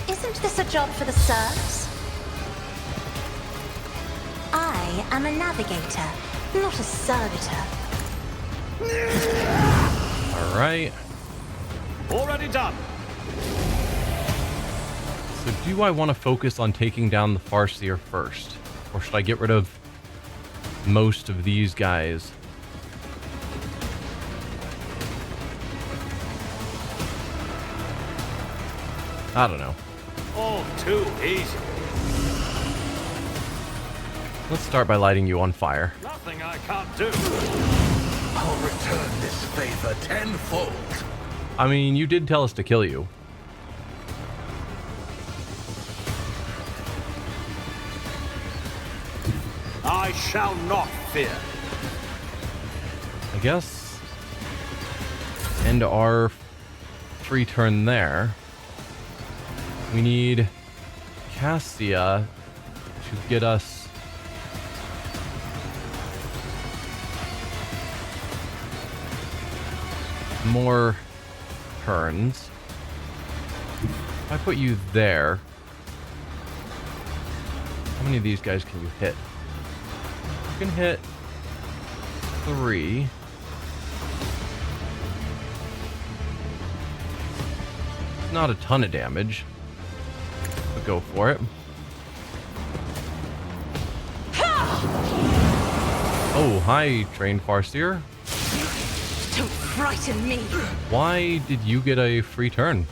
Speaker 6: isn't this a job for the serfs? I am a navigator, not a servitor.
Speaker 1: Alright.
Speaker 5: Already done!
Speaker 1: So do I want to focus on taking down the Farseer first? Or should I get rid of most of these guys? I don't know.
Speaker 5: All too easy.
Speaker 1: Let's start by lighting you on fire.
Speaker 5: Nothing I can't do.
Speaker 3: I'll return this favor tenfold.
Speaker 1: I mean, you did tell us to kill you.
Speaker 5: I shall not fear.
Speaker 1: I guess. End our free turn there. We need Cassia to get us more turns. If I put you there, how many of these guys can you hit? You can hit 3. Not a ton of damage, but go for it. Oh, hi, Trained Farseer.
Speaker 6: Don't frighten me.
Speaker 1: Why did you get a free turn?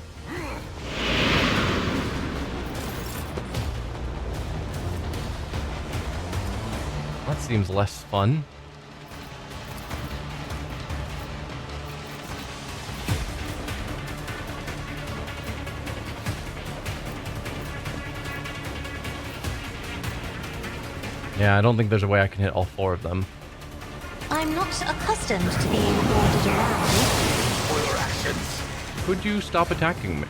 Speaker 1: That seems less fun. Yeah, I don't think there's a way I can hit all 4 of them.
Speaker 6: I'm not accustomed to being ordered around.
Speaker 3: For your actions.
Speaker 1: Could you stop attacking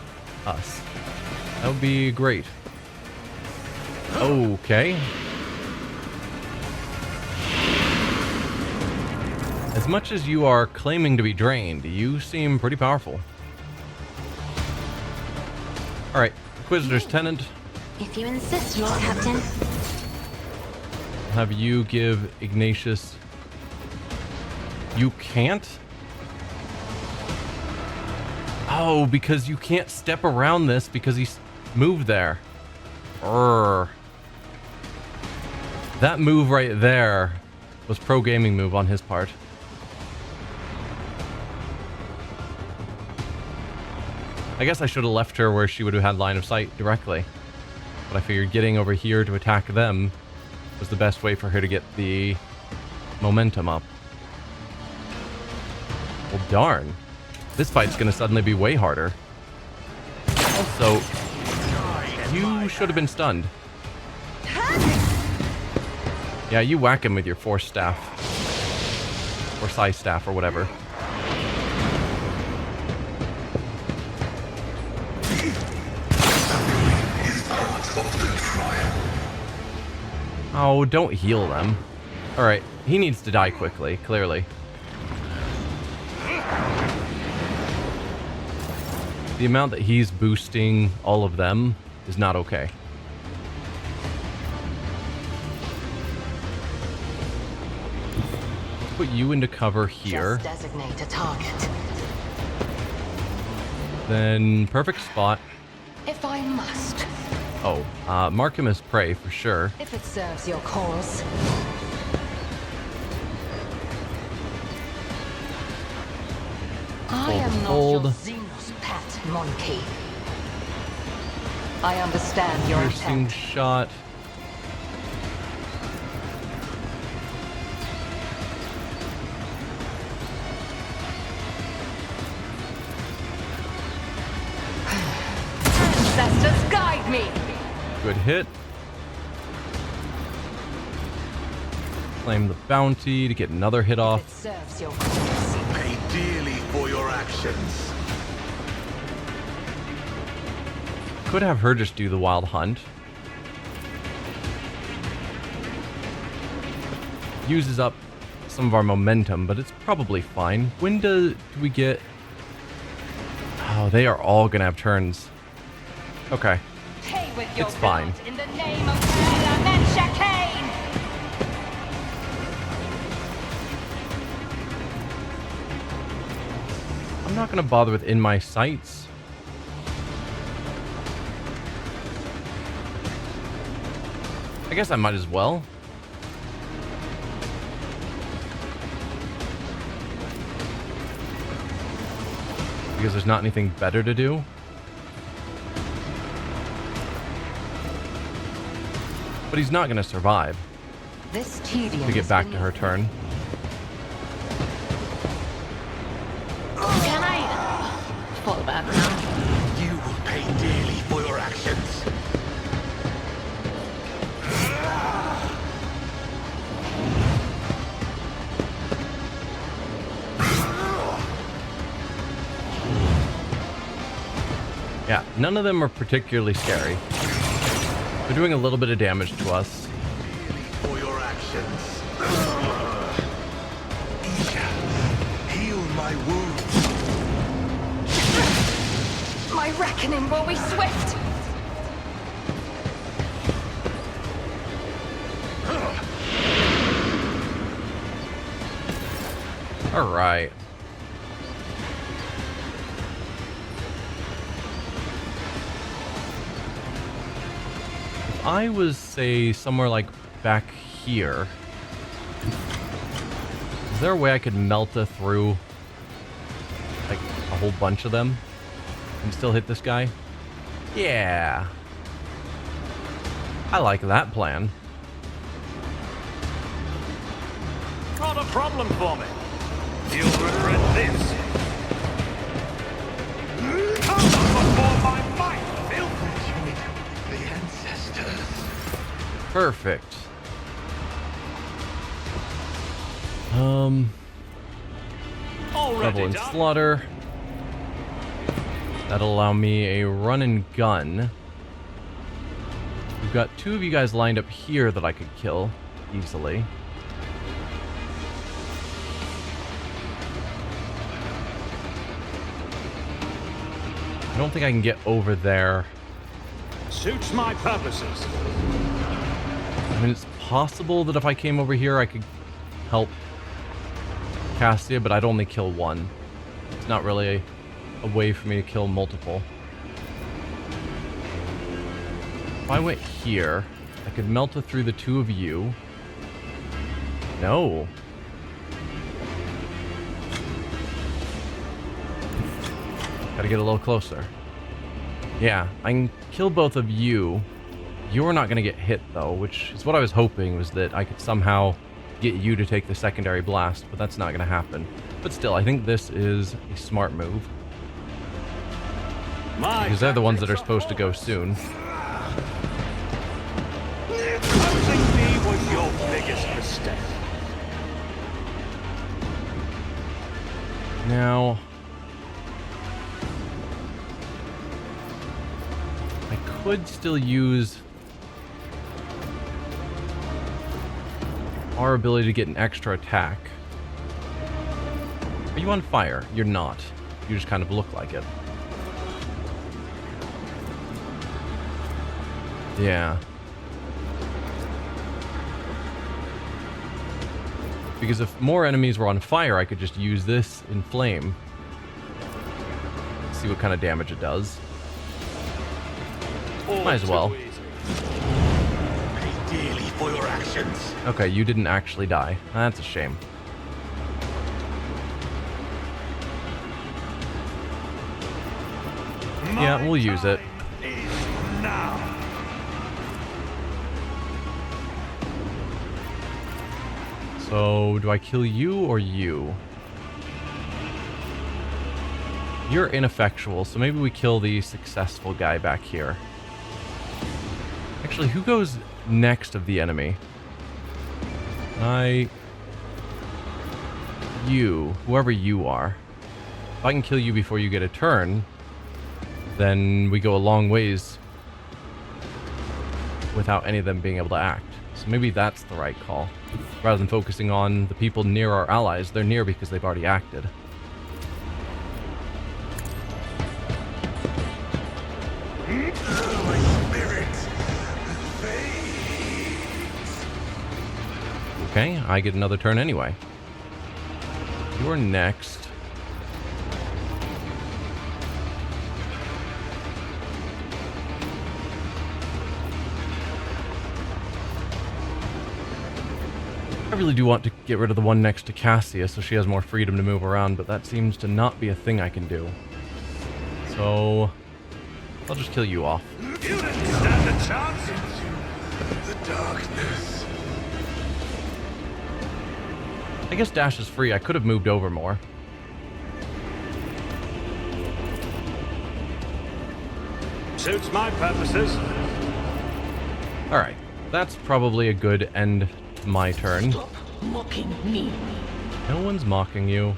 Speaker 1: us? That would be great. Okay. As much as you are claiming to be drained, you seem pretty powerful. Alright, Inquisitor's Tenant.
Speaker 6: If you insist, Lord Captain.
Speaker 1: Have you give Ignatius... You can't? Oh, because you can't step around this because he's moved there. That move right there was pro gaming move on his part. I guess I should have left her where she would have had line of sight directly. But I figured getting over here to attack them was the best way for her to get the momentum up. Well, darn. This fight's gonna suddenly be way harder. Also, you should have been stunned. Yeah, you whack him with your force staff. Or psi staff, or whatever. Oh, don't heal them. Alright, he needs to die quickly, clearly. The amount that he's boosting all of them is not okay. Let's put you into cover here.
Speaker 2: Just designate a target.
Speaker 1: Then perfect spot.
Speaker 2: If I must.
Speaker 1: Oh, mark him as prey for sure.
Speaker 2: If it serves your cause. I am not your xenos pet, monkey. I understand your
Speaker 1: Piercing
Speaker 2: intent.
Speaker 1: shot.
Speaker 2: Ancestors, guide me!
Speaker 1: Good hit. Claim the bounty to get another hit
Speaker 2: If
Speaker 1: off.
Speaker 2: it serves your cause.
Speaker 3: Pay dearly for your actions.
Speaker 1: Could have her just do the wild hunt. Uses up some of our momentum, but it's probably fine. When do we get... Oh, they are all gonna have turns. Okay.
Speaker 2: Pay with your
Speaker 1: It's fine.
Speaker 2: blood in the name of Kane.
Speaker 1: I'm not gonna bother with in my sights. I guess I might as well. Because there's not anything better to do. But he's not gonna survive
Speaker 2: This tedium
Speaker 1: to get back to her turn.
Speaker 4: Can I fall back now?
Speaker 3: You will pay dearly for your actions.
Speaker 1: Yeah, none of them are particularly scary. They're doing a little bit of damage to us.
Speaker 3: For your actions. Heal my wounds.
Speaker 2: My reckoning will be swift.
Speaker 1: All right. If I was, say, somewhere like back here, is there a way I could melt through like a whole bunch of them and still hit this guy? Yeah. I like that plan.
Speaker 5: Not a problem for me. You'll regret this. Come before my might, filth.
Speaker 3: The ancestors.
Speaker 1: Perfect.
Speaker 5: Already
Speaker 1: Level and
Speaker 5: done.
Speaker 1: slaughter. That'll allow me a run and gun. We've got two of you guys lined up here that I could kill easily. I don't think I can get over there.
Speaker 5: Suits my purposes.
Speaker 1: I mean, it's possible that if I came over here, I could help Cassia, but I'd only kill one. It's not really a way for me to kill multiple. If I went here. I could melt it through the two of you. No. Gotta get a little closer. Yeah, I can kill both of you. You're not gonna get hit though, which is what I was hoping, was that I could somehow get you to take the secondary blast, but that's not gonna happen. But still, I think this is a smart move. Because they're the ones that are supposed to go soon.
Speaker 5: Opposing me was your biggest mistake.
Speaker 1: Now, I could still use our ability to get an extra attack. Are you on fire? You're not. You just kind of look like it. Yeah. Because if more enemies were on fire, I could just use this in flame. See what kind of damage it does. Might as well.
Speaker 5: Pay dearly for your actions.
Speaker 1: Okay, you didn't actually die. That's a shame. Yeah, we'll use it.
Speaker 5: Is now.
Speaker 1: So, do I kill you or you? You're ineffectual, so maybe we kill the successful guy back here. Actually, who goes next of the enemy? You, whoever you are. If I can kill you before you get a turn, then we go a long ways without any of them being able to act. So maybe that's the right call. Rather than focusing on the people near our allies, they're near because they've already acted. Okay, I get another turn anyway. You're next. I really do want to get rid of the one next to Cassia so she has more freedom to move around, but that seems to not be a thing I can do. So I'll just kill you off.
Speaker 5: You didn't stand a chance.
Speaker 3: The darkness.
Speaker 1: I guess Dash is free. I could have moved over more.
Speaker 5: Suits my purposes.
Speaker 1: Alright, that's probably a good end to my turn.
Speaker 4: Stop mocking me.
Speaker 1: No one's mocking you.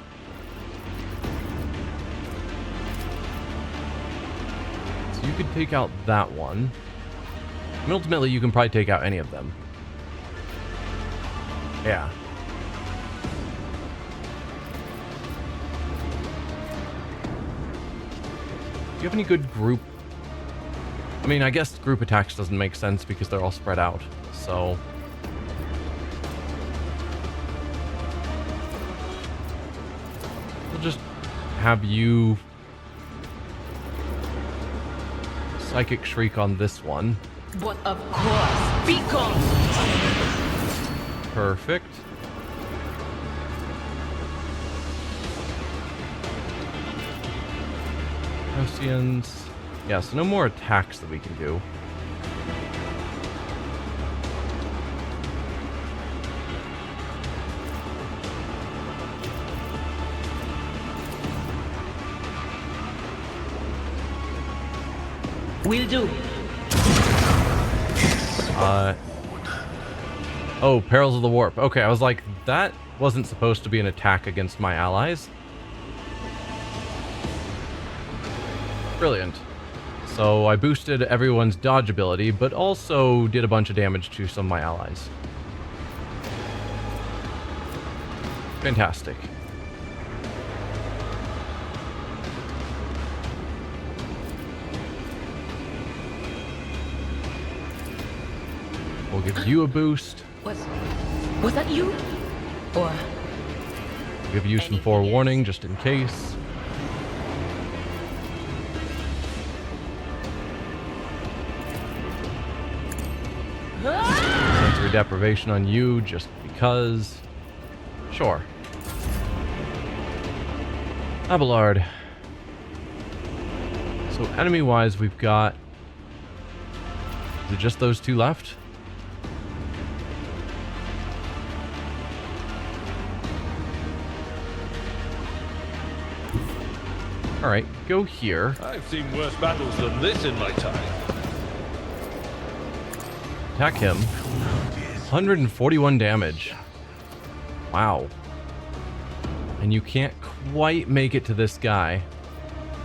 Speaker 1: So you could take out that one. And ultimately, you can probably take out any of them. Yeah. Do you have any good group? I mean, I guess group attacks doesn't make sense because they're all spread out, so... we'll just have you... Psychic Shriek on this one.
Speaker 4: But of course, be gone.
Speaker 1: Perfect. Oceans. Yeah, so no more attacks that we can do.
Speaker 4: Will do.
Speaker 1: Oh, Perils of the Warp. Okay, I was like, that wasn't supposed to be an attack against my allies. Brilliant. So I boosted everyone's dodge ability, but also did a bunch of damage to some of my allies. Fantastic. We'll give you a boost.
Speaker 4: Was that you? Or
Speaker 1: Give you some forewarning just in case. deprivation on you just because. Sure. Abelard. So enemy-wise, we've got... Is it just those two left? Alright, go here.
Speaker 7: I've seen worse battles than this in my time.
Speaker 1: Attack him. 141 damage. Wow. And you can't quite make it to this guy.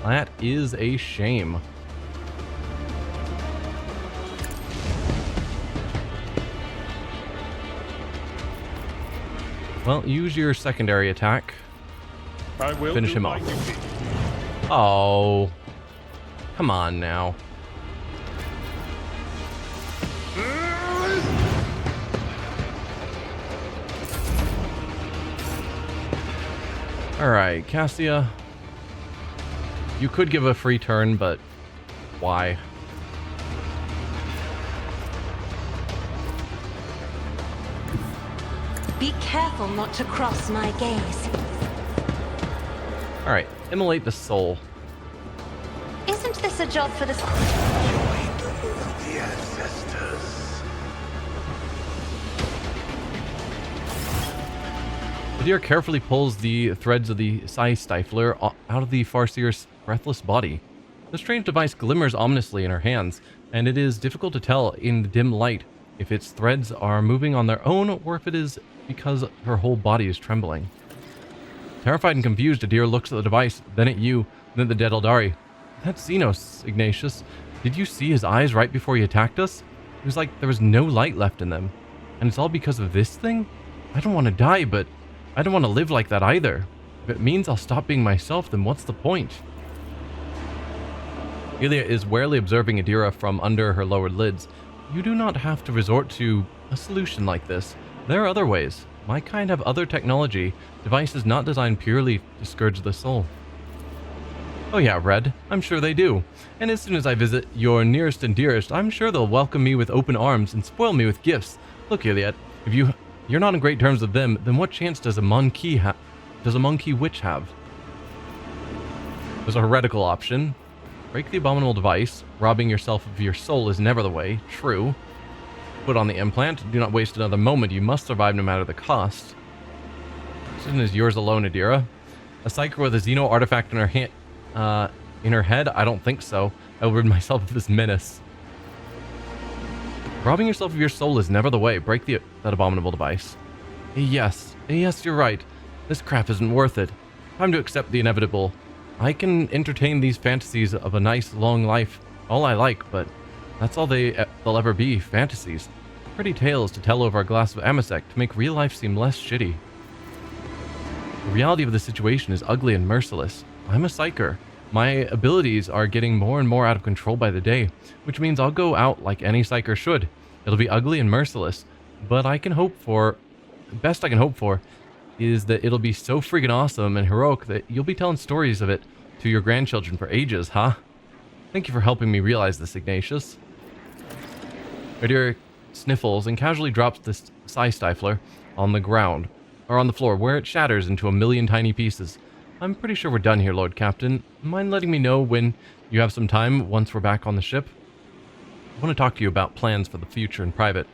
Speaker 1: That is a shame. Well, use your secondary attack.
Speaker 7: I will
Speaker 1: Finish
Speaker 7: do
Speaker 1: him
Speaker 7: my
Speaker 1: off.
Speaker 7: duty.
Speaker 1: Oh. Come on now. Alright, Cassia. You could give a free turn, but why?
Speaker 6: Be careful not to cross my gaze.
Speaker 1: Alright, immolate the soul.
Speaker 6: Isn't this a job for the...
Speaker 3: The ancestors.
Speaker 1: Idira carefully pulls the threads of the Psi Stifler out of the Farseer's breathless body. The strange device glimmers ominously in her hands, and it is difficult to tell in the dim light if its threads are moving on their own or if it is because her whole body is trembling. Terrified and confused, Idira looks at the device, then at you, then at the dead Eldari. That's Xenos, Ignatius. Did you see his eyes right before he attacked us? It was like there was no light left in them. And it's all because of this thing? I don't want to die, but I don't want to live like that either. If it means I'll stop being myself, then what's the point? Ilia is warily observing Idira from under her lowered lids. You do not have to resort to a solution like this. There are other ways. My kind have other technology, devices not designed purely to scourge the soul. Oh yeah, Red, I'm sure they do. And as soon as I visit your nearest and dearest, I'm sure they'll welcome me with open arms and spoil me with gifts. Look, Iliad, if you're not on great terms with them, then what chance does a monkey witch have? There's a heretical option. Break the abominable device. Robbing yourself of your soul is never the way. True. Put on the implant. Do not waste another moment. You must survive no matter the cost. Decision is yours alone, Idira. A psyker with a xeno artifact in her hand, in her head? I don't think so. I will rid myself of this menace. Robbing yourself of your soul is never the way. Break that abominable device. Yes, you're right. This crap isn't worth it. Time to accept the inevitable. I can entertain these fantasies of a nice, long life all I like, but that's all they'll ever be, fantasies. Pretty tales to tell over a glass of Amasek to make real life seem less shitty. The reality of the situation is ugly and merciless. I'm a psyker. My abilities are getting more and more out of control by the day, which means I'll go out like any psyker should. It'll be ugly and merciless, but the best I can hope for is that it'll be so freaking awesome and heroic that you'll be telling stories of it to your grandchildren for ages, huh? Thank you for helping me realize this, Ignatius. Idira sniffles and casually drops the Psi Stifler on the ground, or on the floor, where it shatters into a million tiny pieces. I'm pretty sure we're done here, Lord Captain. Mind letting me know when you have some time once we're back on the ship? I want to talk to you about plans for the future in private.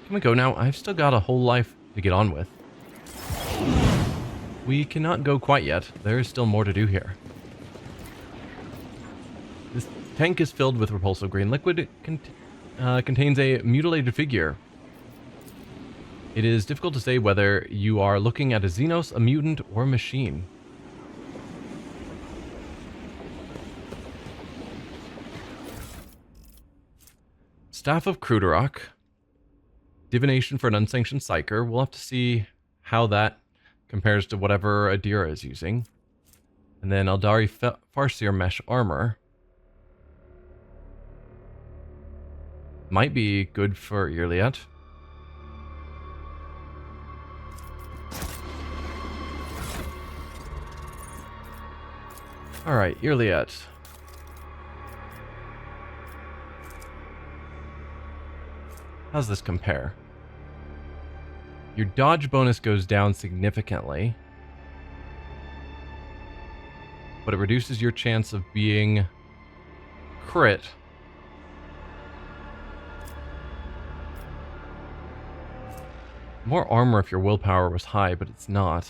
Speaker 1: Can we go now? I've still got a whole life to get on with. We cannot go quite yet. There is still more to do here. This tank is filled with repulsive green liquid. It contains a mutilated figure. It is difficult to say whether you are looking at a xenos, a mutant, or a machine. Staff of Kruderok. Divination for an unsanctioned psyker. We'll have to see how that compares to whatever Idira is using. And then Eldari Farseer Mesh Armor. Might be good for Iliad. Alright, Iliad. How's this compare? Your dodge bonus goes down significantly, but it reduces your chance of being crit. More armor if your willpower was high, but it's not.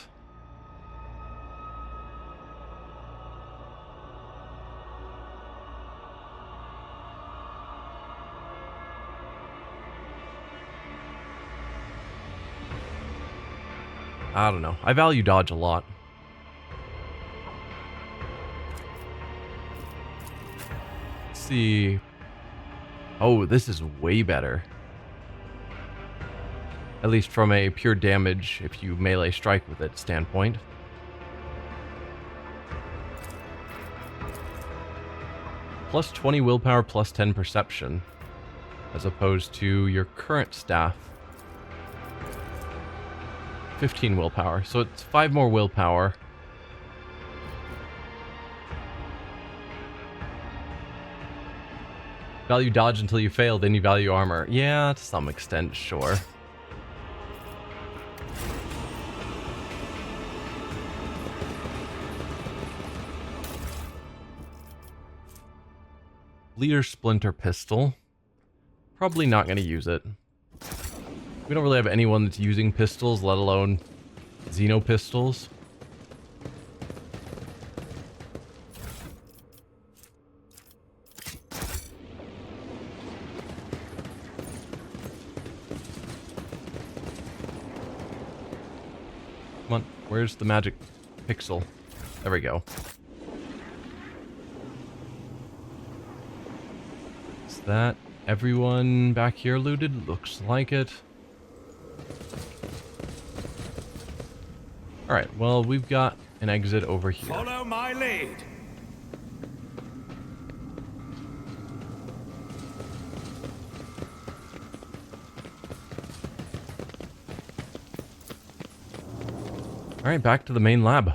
Speaker 1: I don't know. I value dodge a lot. Let's see. Oh, this is way better. At least from a pure damage, if you melee strike with it standpoint. Plus 20 willpower, plus 10 perception, as opposed to your current staff. 15 willpower, so it's 5 more willpower. Value dodge until you fail, then you value armor. Yeah, to some extent, sure. Leader Splinter Pistol. Probably not going to use it. We don't really have anyone that's using pistols, let alone xeno pistols. Come on, where's the magic pixel? There we go. Is that everyone back here looted? Looks like it. Alright, well, we've got an exit over here.
Speaker 5: Follow my lead.
Speaker 1: Alright, back to the main lab.